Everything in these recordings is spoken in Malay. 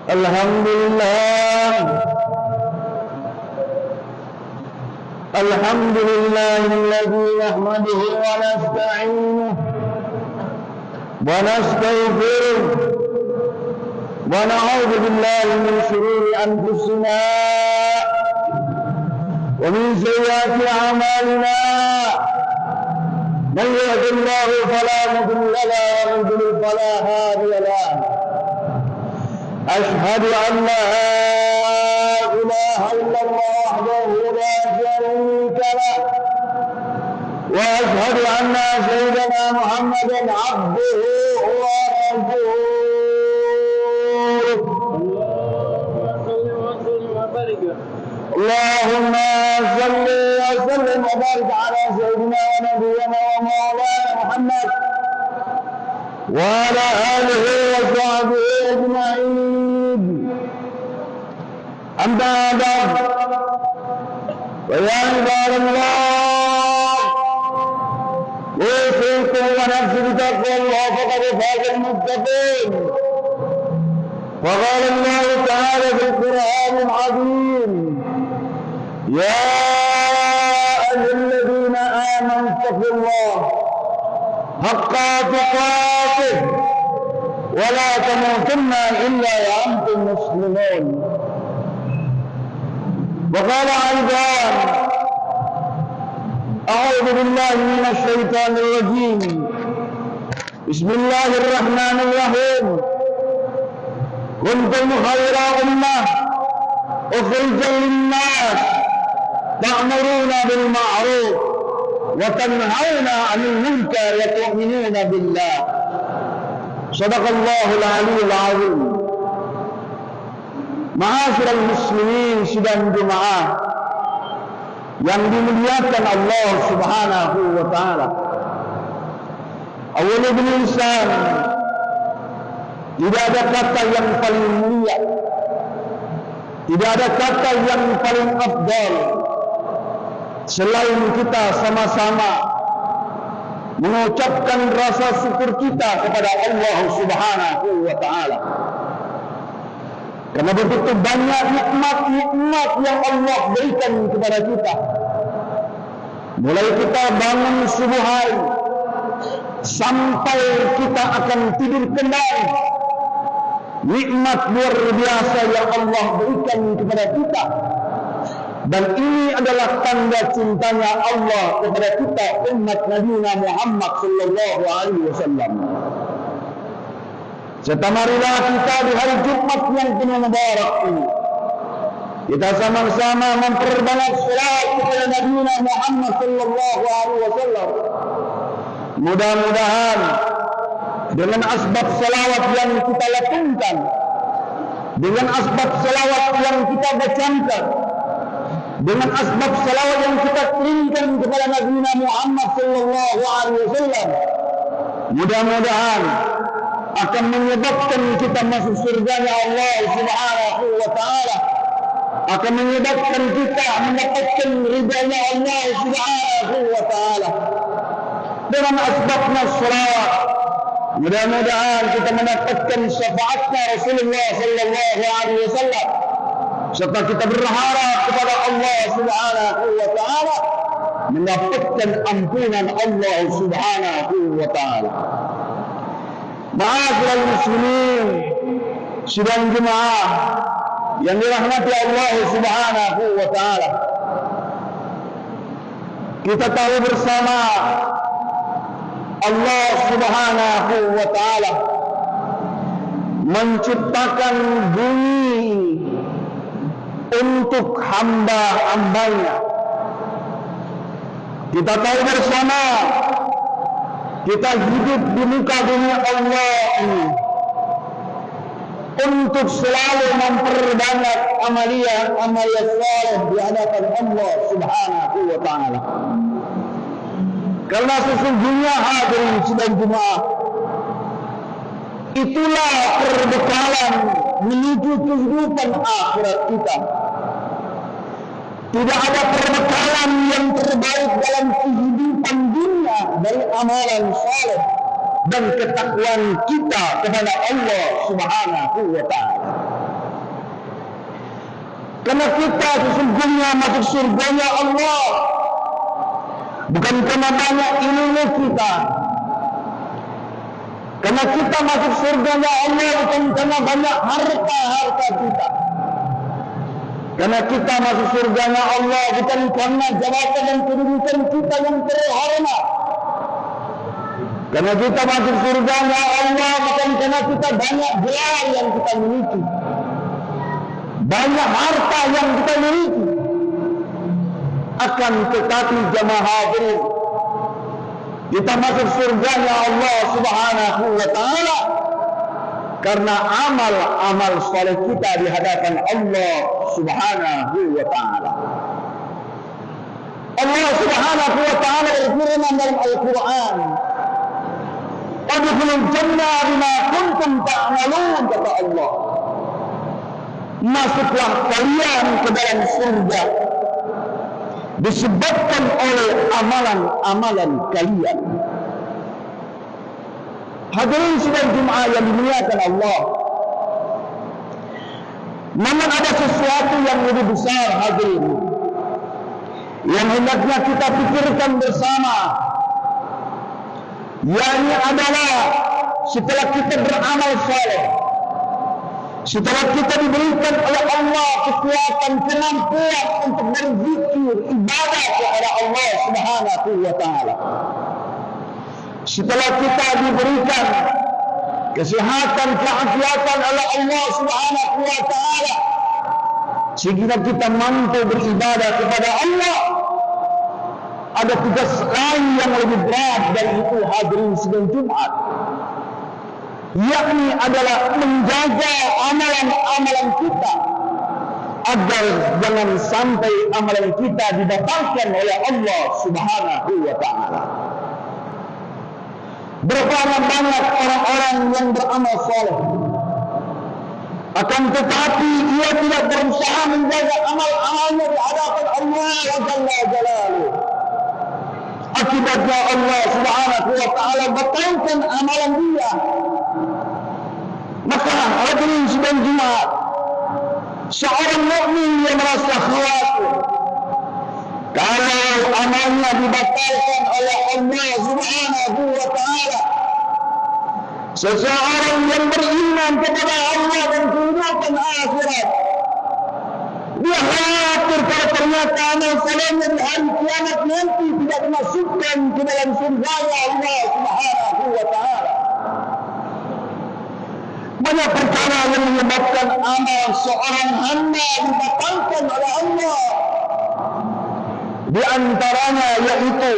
Alhamdulillah, alhamdulillahilladzi nahmaduhu wa nasta'inuhu wa nastaghfiruh wa na'udzu billahi min shururi anfusina wa min sayyiati a'malina. Man yahdihillahu fala mudilla lahu wa man yudlil fala hadiya lahu. أشهد أن لا إله إلا الله وحده لا شريك له وأشهد أن سيدنا محمدا عبده ورسوله. اللهم صل وسلم وبارك على سيدنا ونبينا ومولانا محمد وعلى آله وصحبه أجمعين. أما بعد، فيا عباد الله، أوصيكم ونفسي بتقوى الله فقد فاز المتقين. وقال الله تعالى في القرآن العظيم: يا أيها الذين آمنوا اتقوا الله حق تقاته ولا تموتن إلا وأنتم مسلمون. وقال أيضا: أعوذ بالله من الشيطان الرجيم، بسم الله الرحمن الرحيم. كنتم خير أمة أخرجت للناس تأمرون بالمعروف وتنهون عن المنكر وتؤمنون بالله. صدق الله العلي العظيم. Ma'asyiral muslimin sidang jemaah yang dimuliakan Allah Subhanahu wa taala. Awalnya bil insan, tidak ada kata yang paling mulia, tidak ada kata yang paling afdal selain kita sama-sama mengucapkan rasa syukur kita kepada Allah Subhanahu wa taala. Karena begitu banyak nikmat-nikmat yang Allah berikan kepada kita. Mulai kita bangun subuh hari sampai kita akan tidur kembali, nikmat luar biasa yang Allah berikan kepada kita. Dan ini adalah tanda cintanya Allah kepada kita, umat Nabi Muhammad sallallahu alaihi wasallam. Serta marilah kita di hari Jumat yang penuh mubarak ini, kita sama-sama memperbanyak selawat kepada Nabi Muhammad sallallahu alaihi wasallam. Mudah-mudahan dengan asbab selawat yang kita lakukan, dengan asbab selawat yang kita bacakan, dengan asbab salawat yang kita kirimkan kepada Nabi Muhammad sallallahu alaihi wasallam, mudah-mudahan akan menyebabkan kita masuk surganya Allah Subhanahu wa taala, akan menyebabkan kita mendapatkan ridhanya Allah Subhanahu wa taala. Dengan asbabnya salawat, mudah-mudahan kita mendapatkan syafaatnya Rasulullah sallallahu alaihi wasallam, serta kita berharap kepada Allah Subhanahu wa taala mendapatkan ampunan Allah Subhanahu wa taala. Ma'asyiral muslimin sidang jemaah yang dirahmati Allah Subhanahu wa taala, kita tahu bersama Allah Subhanahu wa taala menciptakan bumi untuk hamba-hambanya. Kita tahu bersama kita hidup di muka bumi Allah ini untuk selalu memperbanyak amalia saleh di hadapan Allah Subhanahu wa taala. Karena sesungguhnya hadirin sidang jemaah, itulah perbekalan menuju kehidupan akhirat kita. Tidak ada perbekalan yang terbaik dalam kehidupan dunia dari amalan saleh dan ketakwaan kita kepada Allah Subhanahu wa taala. Karena kita sesungguhnya masuk surganya Allah bukan karena banyak ilmu kita. Karena kita masuk surganya Allah bukan karena banyak harta kita. Karena kita masuk surganya Allah bukan karena jabatan dan kedudukan kita yang terhormat. Karena kita masuk surganya Allah bukan karena kita banyak gelar yang kita miliki, banyak harta yang kita miliki. Akan tetapi jamaah hadirin, kita masuk surganya Allah Subhanahu wa ta'ala karena amal-amal saleh kita di hadapan Allah Subhanahu wa ta'ala. Allah Subhanahu wa ta'ala berfirman dalam Al-Quran, "Adkhulul jannah bima kuntum ta'malun," kata Allah. Masuklah kalian ke dalam surga disebabkan oleh amalan-amalan kalian. Hadirin sidang Jumat yang dimuliakan Allah, namun ada sesuatu yang lebih besar hadirin, yang hendaknya kita pikirkan bersama, yakni adalah setelah kita beramal saleh, setelah kita diberikan oleh Allah kekuatan, kemampuan untuk berzikir, ibadah kepada Allah Subhanahu wa ta'ala, setelah kita diberikan kesehatan, keafiatan oleh Allah Subhanahu wa ta'ala, sehingga kita mampu beribadah kepada Allah, ada tugas lain yang lebih berat dan itu hadirin sidang Jumat, yakni adalah menjaga amalan-amalan kita agar jangan sampai amalan kita dibatalkan oleh Allah Subhanahu wa ta'ala. Berapa banyak orang-orang yang beramal saleh, akan tetapi ia tidak berusaha menjaga amal-amalnya di hadapan Allah Jalla Jalaluhu. Akibatnya Allah Subhanahu wa ta'ala batalkan amalan dia. Maka hadirin sidang Jumat, seorang mukmin yang merasa khawatir kalau amalnya dibatalkan oleh Allah Subhanahu wa ta'ala, seseorang yang beriman kepada Allah dan kehidupan akhirat, dia khawatir kalau ternyata amal salehnya di hari kiamat nanti tidak dimasukkan ke dalam surga Allah Subhanahu wa ta'ala. Banyak perkara yang menyebabkan amal seorang hamba dibatalkan oleh Allah. Di antaranya yaitu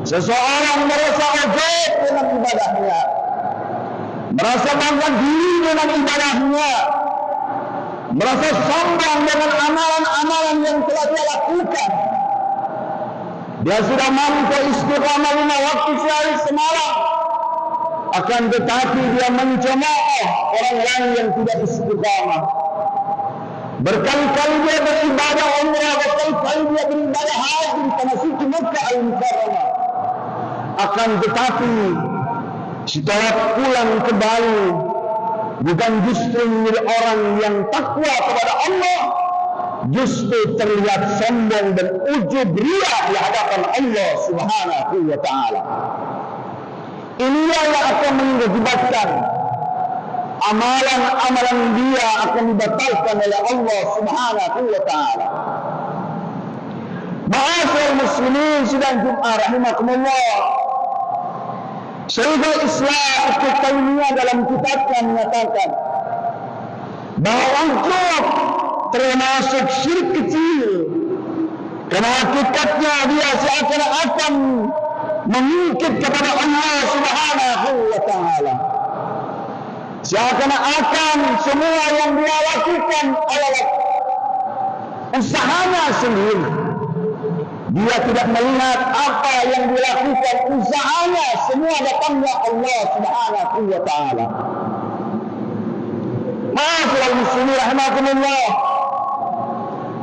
seseorang merasa ujub dengan ibadahnya, merasa bangga diri dengan ibadahnya, merasa sombong dengan amalan-amalan yang telah dia lakukan. Dia sudah mampu istiqamah 5 waktu sehari semalam, akan tetapi dia mencemooh orang lain yang tidak istiqamah. Berkali-kali dia beribadah umrah, berkali-kali dia beribadah haji di tanah suci Makkah Al-Mukarramah. Akan tetapi setelah pulang kembali, bukan justru menjadi orang yang takwa kepada Allah, justru terlihat sombong dan ujub ria di hadapan Allah Subhanahu wa ta'ala. Inilah yang akan mengakibatkan amalan-amalan dia akan dibatalkan oleh Allah Subhanahu wa ta'ala. Ma'asyiral muslimin sidang Jumat rahimakumullah, Syekhul Islam Ibnu Taimiyah dalam kitabnya menyatakan bahwa ujub termasuk syirik kecil, karena hakikatnya dia seakan-akan mengikut kepada Allah Subhanahu wa ta'ala. Seakan-akan semua yang dia lakukan adalah usahanya sendiri. Dia tidak melihat apa yang dilakukan usahanya, semua datangnya Allah Subhanahu wa ta'ala. Ma'asyiral muslimin rahimakumullah,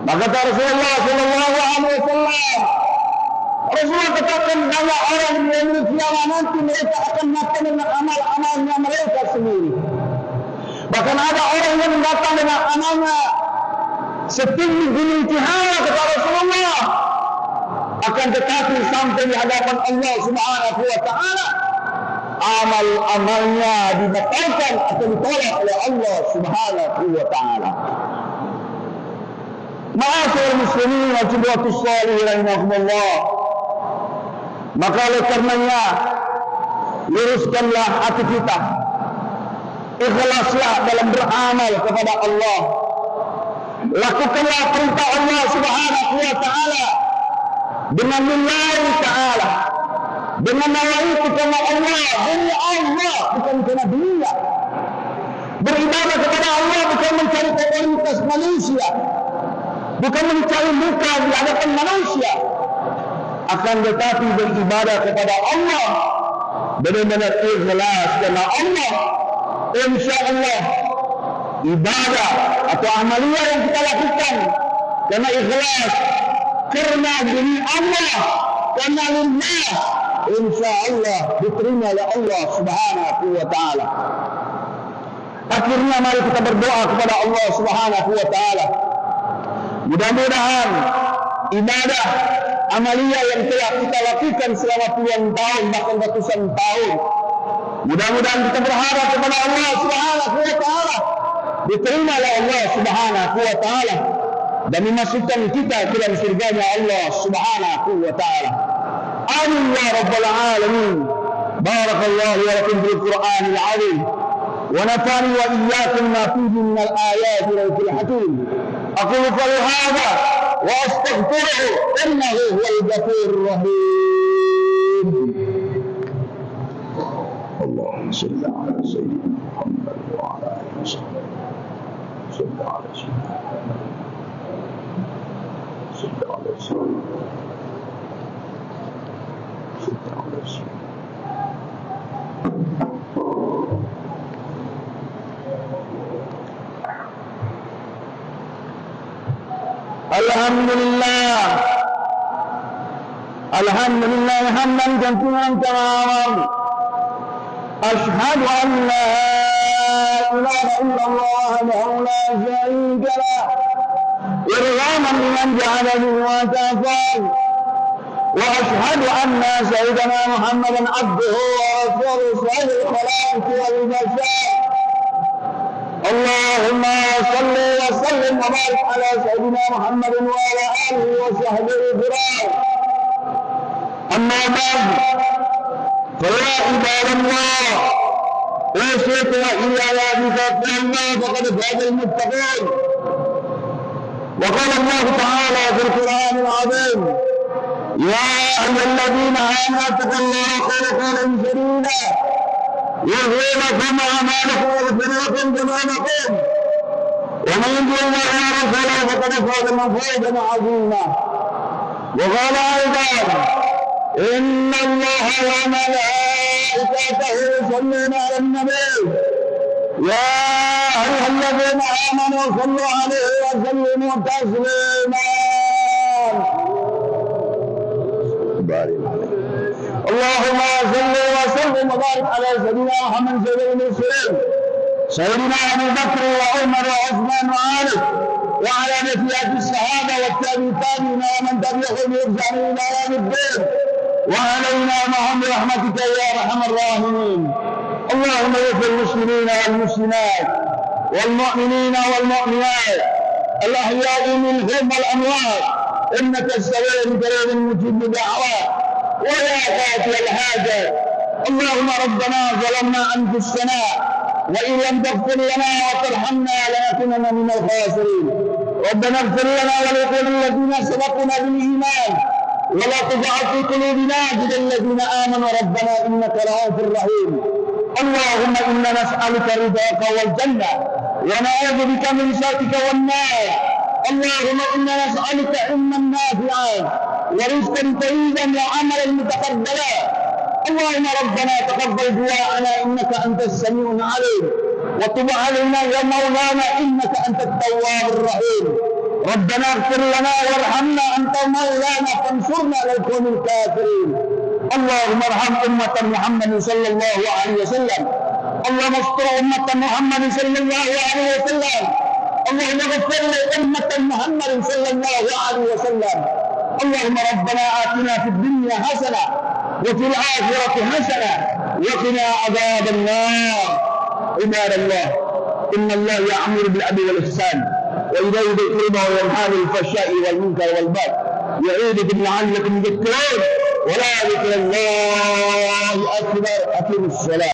maka Rasulullah sallallahu alaihi wasallam, Rasulullah katakan banyak orang yang memiliki nanti mereka akan datang dengan amal-amalnya mereka sendiri. Bahkan ada orang yang datang dengan amalnya setinggi gunung Cihara kata Rasulullah. Akan tetapi sampai di hadapan Allah Subhanahu wa taala, amal-amalnya dibatalkan atau ditolak oleh Allah Subhanahu wa taala. Ma'asyiral muslimin wa jibwatus shalihin rahimakumullah. Maka oleh karenanya, luruskanlah hati kita, ikhlaslah dalam beramal kepada Allah, lakukanlah perintah Allah Subhanahu wa taala dengan lillahi ta'ala, dengan nawaitu karena Allah, demi Allah, bukan karena dunia. Beribadah kepada Allah bukan mencari popularitas manusia, bukan mencari muka di hadapan manusia, akan tetapi beribadah kepada Allah benar-benar ikhlas karena Allah. Insya Allah ibadah atau amalia yang kita lakukan karena ikhlas, karena demi Allah, karena lillah, insya Allah diterima oleh Allah Subhanahu wa taala. Akhirnya mari kita berdoa kepada Allah Subhanahu wa taala. Mudah-mudahan ibadah amalia yang telah kita lakukan selama puluhan tahun bahkan ratusan tahun, mudah-mudahan kita berharap kepada Allah Subhanahu wa taala diterima oleh Allah Subhanahu wa taala dan dimasukkan kita ke dalam surganya Allah Subhanahu wa taala. Amin ya rabbal alamin. Barakallahu wa lakum bil Qur'anil azim wa nafa'ani wa iyyakum ma fihi min al ayati wal hakim. Aqulu qawli hadha wa astaghfiruhu innahu huwal ghafurur rahim. Allahumma shalli ala sayyidina Muhammad wa ala alihi wasallam. Salli ala sayyidina Muhammad. Salli ala sayyidina Muhammad. Salli ala sayyidina Alhamdulillah, Alhamdulillah hamdan kathiran tamaman. Ashhadu an la ilaha illallah wahdahu la syarika lah, irghaman liman ja'alani wa tafal. Wa ashhadu anna sayyidana Muhammadan abduhu wa rasuluhu sayyidul khalaiqi wal bashar. اللهم صل وسلم وبارك على سيدنا محمد وعلى اله وصحبه الكرام. اما بعد، فيا عباد الله، اوصيكم واياي بتقوى الله فقد فاز المتقون. وقال الله تعالى في القران العظيم: يا ايها الذين امنوا اتقوا الله وقولوا قولا سديدا يغفر لكم اعمالكم ويغفر لكم ذنوبكم ومن يطع الله ورسوله فقد فاز فوزا عظيما. وقال ايضا: ان الله وملائكته يصلون على النبي يا ايها الذين امنوا صلوا عليه وسلموا تسليما. اللهم صل وسلم وبارك على سيدنا محمد سيد المرسلين سيدنا ابي بكر وعمر وعثمان وعلي وعلى نفيات الصحابه والتابعين ومن تبعهم باحسان الى يوم الدين وعلينا معهم برحمتك يا ارحم الراحمين. اللهم اغفر المسلمين والمسلمات والمؤمنين والمؤمنات الاحياء منهم والاموات انك السميع القريب المجيب الدعوات ويا قاضي الحاجات. اللهم ربنا ظلمنا انفسنا وان لم تغفر لنا وترحمنا لنكونن من الخاسرين. ربنا اغفر لنا ولكل الذين سبقونا بالايمان ولا تجعل في قلوبنا غلا للذين امنوا ربنا انك رؤوف رحيم. اللهم انا نسالك رضاك والجنه ونعوذ بك من سخطك والنار. اللهم انا نسالك علما نافعا ورزقا طيبا وعملا متقبلا. اللهم ربنا تقبل دعاءنا انك انت السميع العليم وتب علينا يا مولانا انك انت التواب الرحيم. ربنا اغفر لنا وارحمنا انت مولانا فانصرنا على القوم الكافرين. اللهم ارحم امه محمد صلى الله عليه وسلم. اللهم استر امه محمد صلى الله عليه وسلم. اللهم اغفر لأمة محمد صلى الله عليه وسلم. اللهم ربنا آتنا في الدنيا حسنة وفي الآخرة حسنة وقنا عذاب النار. عباد الله، إن الله يأمر بالعدل والإحسان وإيتاء ذي القربى وينهى عن الفحشاء والمنكر والبغي يعظكم لعلكم تذكرون. ولا ذكر الله أكبر. أقيموا الصلاة.